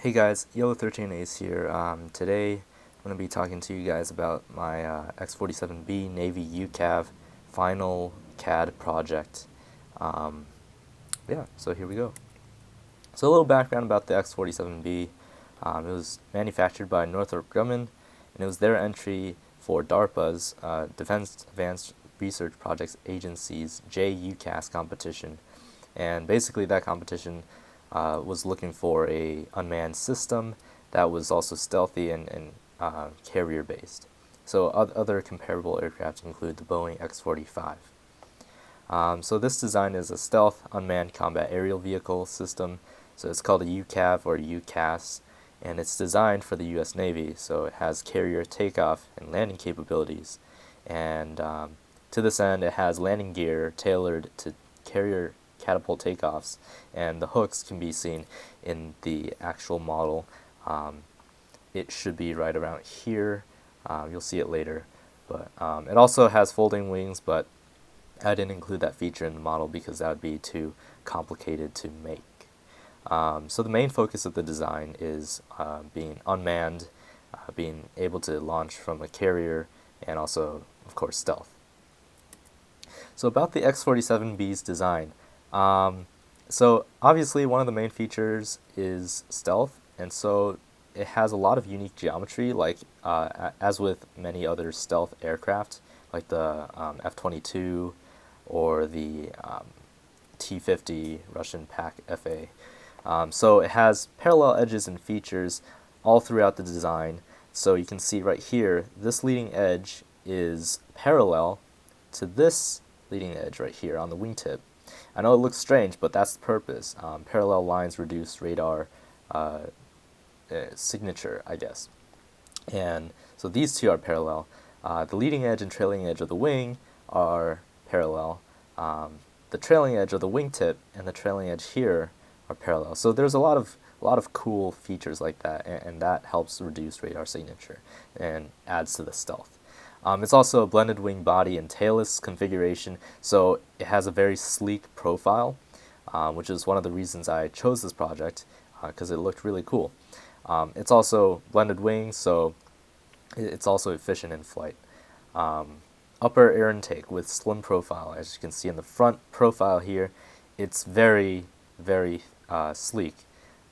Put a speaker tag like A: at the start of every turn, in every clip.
A: Hey guys, Yellow13 Ace here. Today I'm going to be talking to you guys about my X-47B Navy UCAV final CAD project. Um, yeah, so here we go. So a little background about the X-47B. It was manufactured by Northrop Grumman, and it was their entry for DARPA's Defense Advanced Research Projects Agency's JUCAS competition. And basically that competition was looking for a unmanned system that was also stealthy and carrier based. So other comparable aircraft include the Boeing X-45. So this design is a stealth unmanned combat aerial vehicle system. So it's called a UCAV or UCAS, and it's designed for the U.S. Navy. So it has carrier takeoff and landing capabilities, and to this end, it has landing gear tailored to carrier catapult takeoffs, and the hooks can be seen in the actual model. It should be right around here. You'll see it later, but it also has folding wings, but I didn't include that feature in the model because that would be too complicated to make. So the main focus of the design is being unmanned, being able to launch from a carrier, and also, of course, stealth. So about the X-47B's design, so obviously one of the main features is stealth, and so it has a lot of unique geometry, like as with many other stealth aircraft, like the F-22 or the T-50 Russian PAK-FA. So it has parallel edges and features all throughout the design. So you can see right here, this leading edge is parallel to this leading edge right here on the wingtip. I know it looks strange, but that's the purpose. Parallel lines reduce radar signature, I guess. And so these two are parallel. The leading edge and trailing edge of the wing are parallel. The trailing edge of the wingtip and the trailing edge here are parallel. So there's a lot of cool features like that, and that helps reduce radar signature and adds to the stealth. It's also a blended wing body and tailless configuration, so it has a very sleek profile, which is one of the reasons I chose this project, because it looked really cool. It's also blended wings, so it's also efficient in flight. Upper air intake with slim profile, as you can see in the front profile here, it's very, very sleek.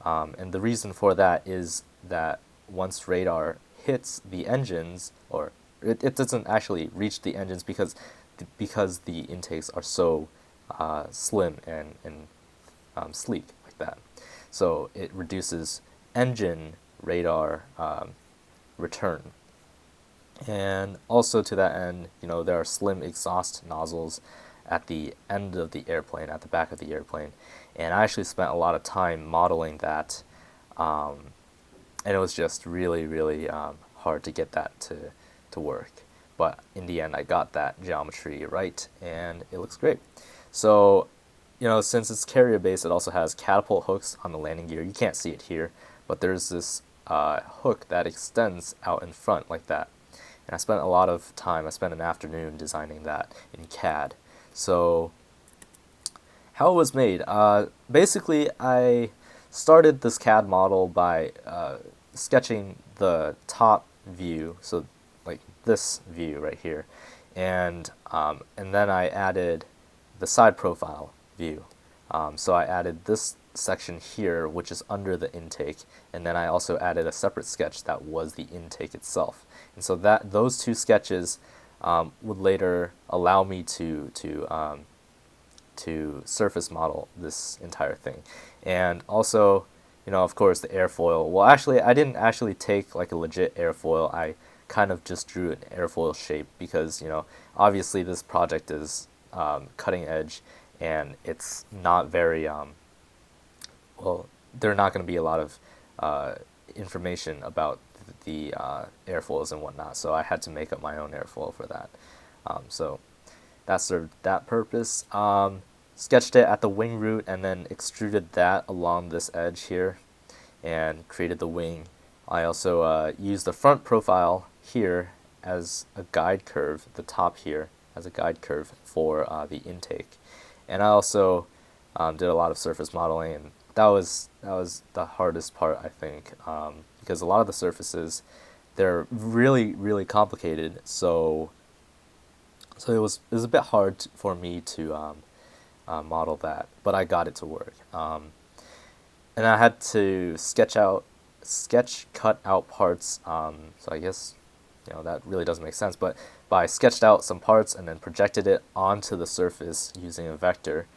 A: And the reason for that is that once radar hits the engines, or it doesn't actually reach the engines because the intakes are so slim and sleek like that. So it reduces engine radar return. And also to that end, there are slim exhaust nozzles at the end of the airplane, at the back of the airplane. And I actually spent a lot of time modeling that, and it was just really, really hard to get that to work. But in the end, I got that geometry right, and it looks great. So, since it's carrier based, it also has catapult hooks on the landing gear. You can't see it here, but there's this hook that extends out in front like that. And I spent a lot of time, I spent an afternoon designing that in CAD. So how it was made, basically I started this CAD model by sketching the top view, so like this view right here, and then I added the side profile view. So I added this section here, which is under the intake, and then I also added a separate sketch that was the intake itself. And so those two sketches would later allow me to surface model this entire thing. And also, of course, the airfoil. Well, actually, I didn't actually take like a legit airfoil. I kind of just drew an airfoil shape because, obviously this project is cutting edge, and it's not very, well, there are not going to be a lot of information about the airfoils and whatnot, so I had to make up my own airfoil for that. So that served that purpose. Sketched it at the wing root and then extruded that along this edge here and created the wing. I also used the front profile here as a guide curve, the top here as a guide curve for the intake. And I also did a lot of surface modeling, and that was the hardest part, I think, because a lot of the surfaces, they're really really complicated. So it was a bit hard for me to model that, but I got it to work. And I had to cut out parts. So I guess that really doesn't make sense, but I sketched out some parts and then projected it onto the surface using a vector,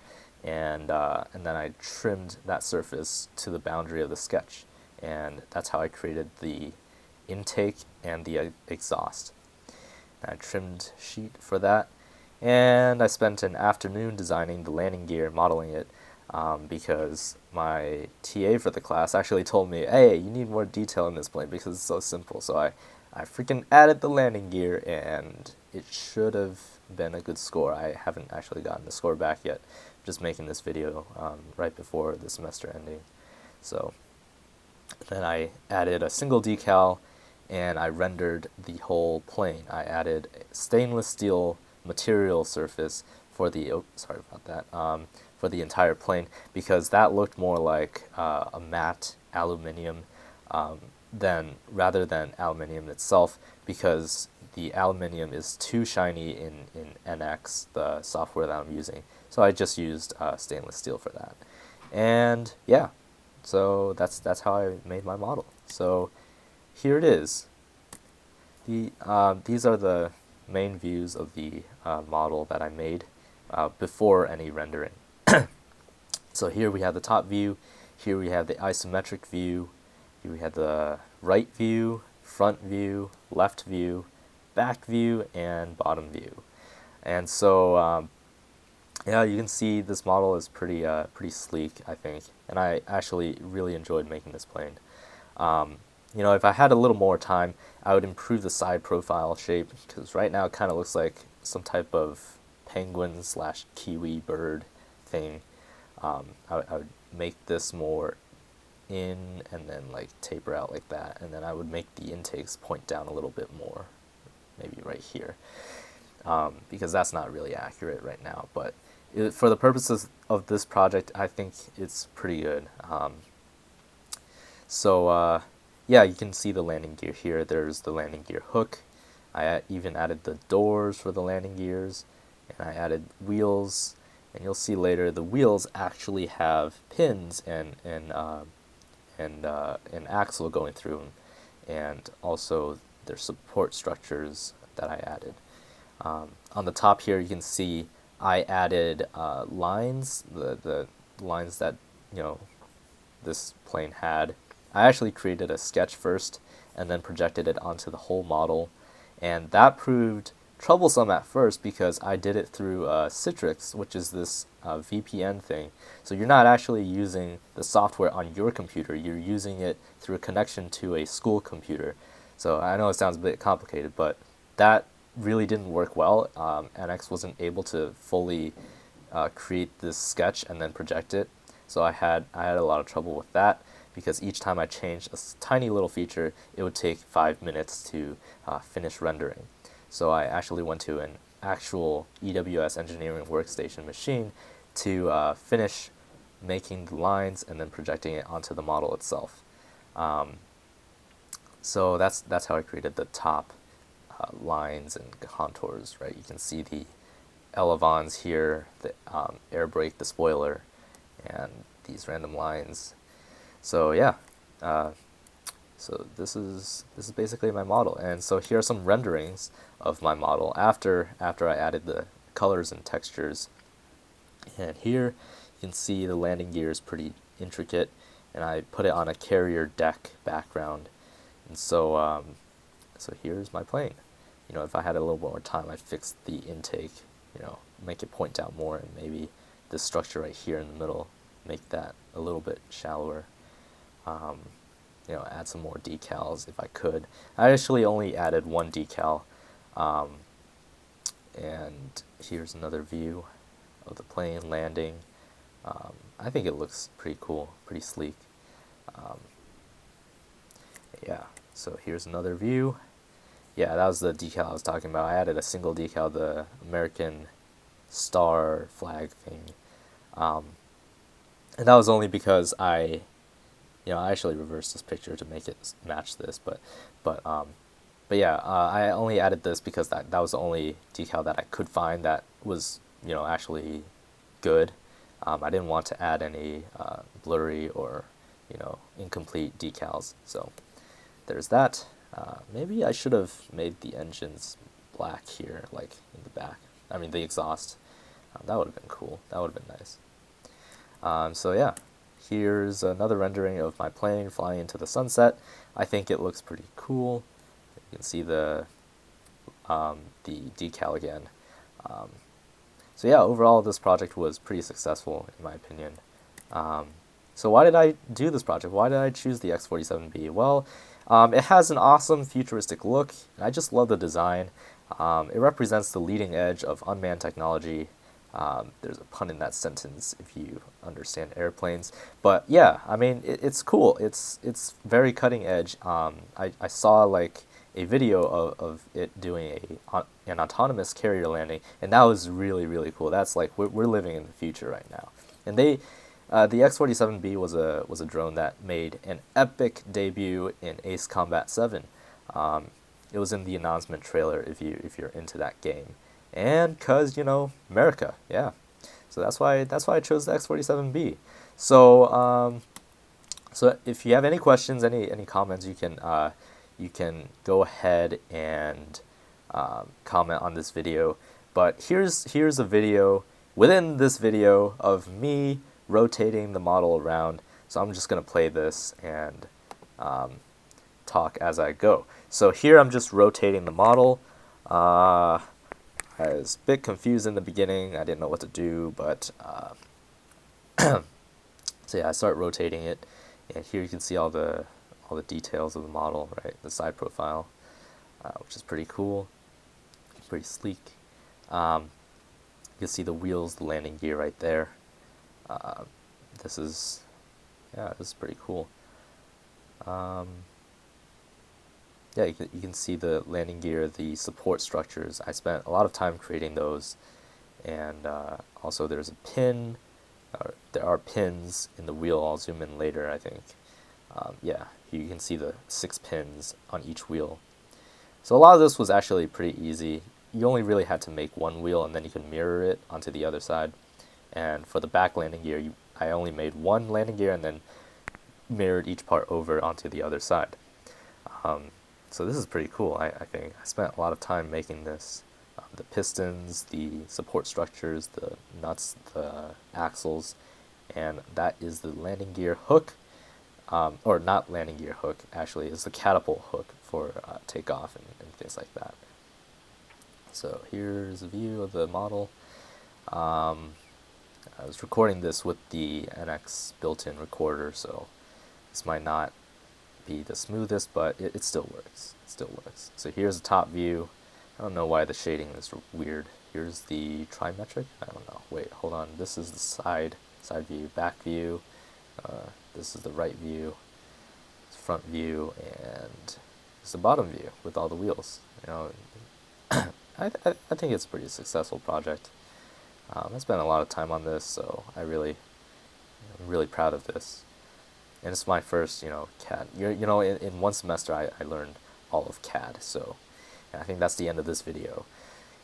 A: and then I trimmed that surface to the boundary of the sketch, and that's how I created the intake and the exhaust. And I trimmed sheet for that, and I spent an afternoon designing the landing gear, modeling it, because my TA for the class actually told me, hey, you need more detail in this plane because it's so simple. So I freaking added the landing gear, and it should have been a good score. I haven't actually gotten the score back yet. I'm just making this video right before the semester ending. So then I added a single decal, and I rendered the whole plane. I added a stainless steel material surface for the for the entire plane, because that looked more like a matte aluminum rather than aluminum itself, because the aluminum is too shiny in NX, the software that I'm using. So I just used stainless steel for that. And yeah, so that's how I made my model. So here it is. These are the main views of the model that I made before any rendering. So here we have the top view, here we have the isometric view, here we have the right view, front view, left view, back view, and bottom view. And so yeah, you can see this model is pretty sleek, I think, and I actually really enjoyed making this plane. If I had a little more time, I would improve the side profile shape, because right now it kind of looks like some type of penguin / kiwi bird thing. I would make this more in and then like taper out like that, and then I would make the intakes point down a little bit more, maybe right here, because that's not really accurate right now, but for the purposes of this project, I think it's pretty good. Yeah, you can see the landing gear here. There's the landing gear hook. I even added the doors for the landing gears, and I added wheels. And you'll see later the wheels actually have pins and an axle going through them, and also their support structures that I added. On the top here, you can see I added lines, the lines that this plane had. I actually created a sketch first and then projected it onto the whole model, and that proved troublesome at first because I did it through Citrix, which is this VPN thing. So you're not actually using the software on your computer, you're using it through a connection to a school computer. So I know it sounds a bit complicated, but that really didn't work well. NX wasn't able to fully create this sketch and then project it. So I had a lot of trouble with that, because each time I changed a tiny little feature, it would take 5 minutes to finish rendering. So I actually went to an actual EWS engineering workstation machine to finish making the lines and then projecting it onto the model itself. So that's how I created the top lines and contours, right? You can see the elevons here, the air brake, the spoiler, and these random lines. So yeah, so this is basically my model, and so here are some renderings of my model after I added the colors and textures. And here you can see the landing gear is pretty intricate, and I put it on a carrier deck background. And so so here's my plane. If I had a little more time, I'd fix the intake, make it point down more, and maybe this structure right here in the middle, make that a little bit shallower. Add some more decals if I could. I actually only added one decal, and here's another view of the plane landing. I think it looks pretty cool, pretty sleek. Yeah, so here's another view. Yeah, that was the decal I was talking about. I added a single decal, the American star flag thing. And that was only because I actually reversed this picture to make it match this, but um, but yeah, I only added this because that was the only decal that I could find that was actually good. I didn't want to add any blurry or incomplete decals, so there's that. Maybe I should have made the engines black here, like in the back. I mean the exhaust. That would have been cool. That would have been nice. So yeah, here's another rendering of my plane flying into the sunset. I think it looks pretty cool. You can see the decal again. Um, so yeah, overall this project was pretty successful in my opinion. So why did I do this project? Why did I choose the X-47B? Well, it has an awesome futuristic look, and I just love the design. It represents the leading edge of unmanned technology. There's a pun in that sentence if you understand airplanes. But yeah, I mean, it's cool. It's very cutting edge. I saw like a video of it doing an autonomous carrier landing, and that was really, really cool. That's like, we're living in the future right now. And the X-47B was a drone that made an epic debut in Ace Combat 7. It was in the announcement trailer if you're into that game, and cause America, yeah. So that's why I chose the X-47B. So if you have any questions, any comments, you can go ahead and comment on this video. But here's a video within this video of me rotating the model around. So I'm just gonna play this and talk as I go. So here I'm just rotating the model. I was a bit confused in the beginning. I didn't know what to do, but so yeah, I start rotating it, and here you can see all the details of the model, right? The side profile, which is pretty cool, pretty sleek. You can see the wheels, the landing gear right there. This is pretty cool. Yeah, you can see the landing gear, the support structures. I spent a lot of time creating those, and also there's a pin. There are pins in the wheel. I'll zoom in later, I think. Yeah, you can see the 6 pins on each wheel. So a lot of this was actually pretty easy. You only really had to make one wheel, and then you can mirror it onto the other side. And for the back landing gear, I only made one landing gear and then mirrored each part over onto the other side. So this is pretty cool, I think. I spent a lot of time making this. The pistons, the support structures, the nuts, the axles, and that is the landing gear hook. Or not landing gear hook, actually, it's the catapult hook for takeoff and things like that. So here's a view of the model. I was recording this with the NX built-in recorder, so this might not be the smoothest, but it still works. It still works. So here's the top view. I don't know why the shading is weird. Here's the trimetric. I don't know. Wait, hold on. This is the side view, back view. This is the right view, front view, and this is the bottom view with all the wheels. I think it's a pretty successful project. I spent a lot of time on this, so I'm really proud of this. And it's my first, CAD. In one semester I learned all of CAD, so I think that's the end of this video.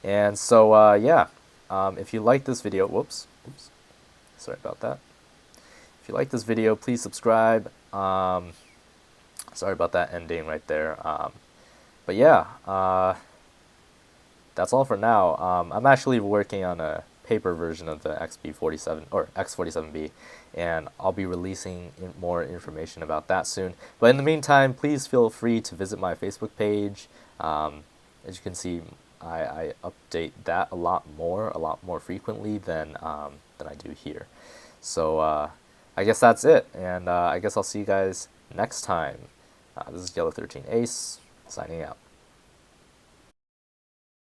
A: And so yeah, if you like this video, whoops, sorry about that. If you like this video, please subscribe. Sorry about that ending right there. But yeah, that's all for now. I'm actually working on a paper version of the XB47 or X47B, and I'll be releasing more information about that soon. But in the meantime, please feel free to visit my Facebook page. As you can see, I update that a lot more frequently than I do here. So I guess that's it, and I guess I'll see you guys next time. This is Yellow 13 Ace signing out.